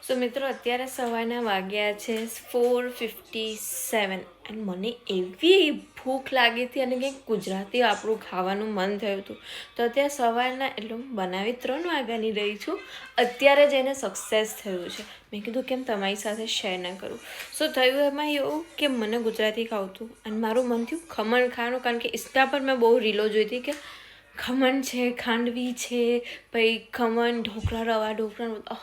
સો મિત્રો અત્યારે સવારના વાગ્યા છે 4:57 અને મને એવી ભૂખ લાગી હતી અને કંઈક ગુજરાતી આપણું ખાવાનું મન થયું હતું. તો અત્યારે સવારના એટલે હું બનાવી 3 વાગ્યાની રહી છું. અત્યારે જ એને સક્સેસ થયું છે. મેં કીધું કેમ તમારી સાથે શેર ના કરું. સો થયું એમાં એવું કે મને ગુજરાતી ખાવતું અને મારું મન થયું ખમણ ખાવાનું, કારણ કે ઇન્સ્ટા પર મેં બહુ રીલો જોઈ હતી કે ખમણ છે, ખાંડવી છે, પછી ખમણ ઢોકળા, રવા ઢોકળા.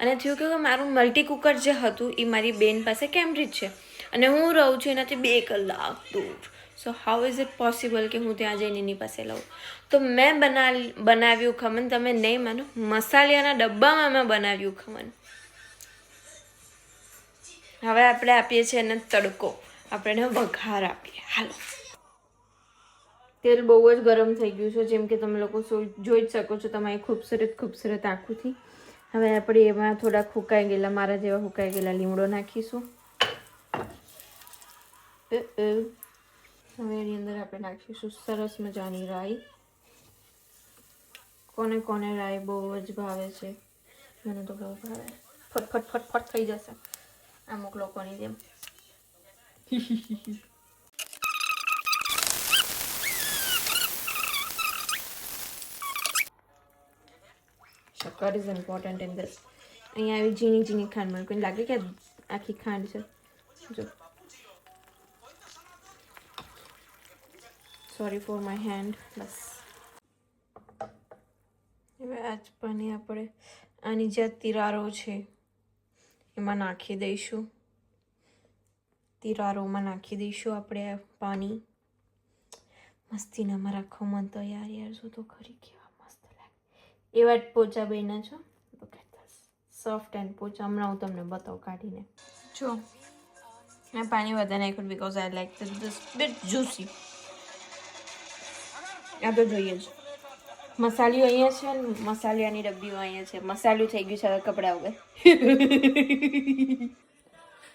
અને થયું કે મારું મલ્ટી કુકર જે હતું એ મારી બેન પાસે કેમ્બ્રિજ છે અને હું રહું છું એનાથી 2 કલાક દૂર. So how is it possible કે હું ત્યાં જઈને એની પાસે લઉં? તો મેં બનાવ્યું ખમણ. તમે નહીં માનો, મસાલિયાના ડબ્બામાં મેં બનાવ્યું ખમણ. હવે આપણે આપીએ છીએ એને તડકો, આપણે એને વઘાર આપીએ. હાલો, તેલ બહુ જ ગરમ થઈ ગયું છે, જેમ કે તમે લોકો જોઈ જ શકો છો તમારી ખૂબસૂરત આંખોથી. હવે આપણે એમાં થોડા ફૂંકાઈ ગયેલા, મારા જેવા ફૂંકાઈ ગયેલા લીમડો નાખીશું. હવે એની અંદર આપણે નાખીશું સરસ મજાની રાઈ. કોને કોને રાઈ બહુ જ ભાવે છે? મને તો બહુ ભાવે. ફટ થઈ જશે અમુક લોકોની જેમ. શક્કર ઇઝ ઇમ્પોર્ટન્ટ ઇન ધીસ. અહીંયા આવી ઝીણી ખાંડ, મને કોઈ લાગે કે આખી ખાંડ છે. જો, સોરી ફોર માય હેન્ડ. બસ હવે આજ પાણી આપણે આની જે તિરારો છે એમાં નાખી દઈશું. તિરારોમાં નાખી દઈશું આપણે આ પાણી. મસ્તીના મારા ખમણ તૈયાર. યાર શું તો ખરી કેવા મસ્ત લાગે. એવા જ પોચા બન્યા છો. સોફ્ટ એન્ડ પોચા. હમણાં હું તમને બતાવું કાઢીને. જો મેં પાણી વધારે નાખ્યું because I like this bit juicy. આ તો જોઈએ જ. મસાલીઓ અહીંયા છે ને મસાલિયાની ડબ્બીઓ અહીંયા છે. મસાલું થઈ ગયું છે હવે કપડા વગર.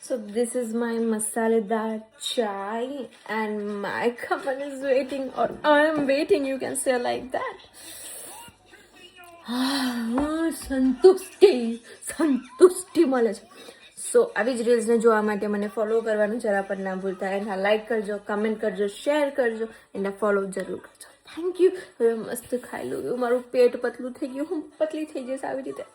So this is my masaledar chai and my khaman is waiting, or I am waiting, you can say like that. સંતુષ્ટિ મળે છે. સો આવી જ રીલ્સને જોવા માટે મને ફોલો કરવાનું જરા પણ ના ભૂલતા. એના લાઈક કરજો, કમેન્ટ કરજો, શેર કરજો, એના ફોલો જરૂર કરજો. Thank you. હવે મસ્ત ખાઈ લઉં. મારું પેટ પતલું થઈ ગયું, હું પતલી થઈ જઈશ આવી રીતે.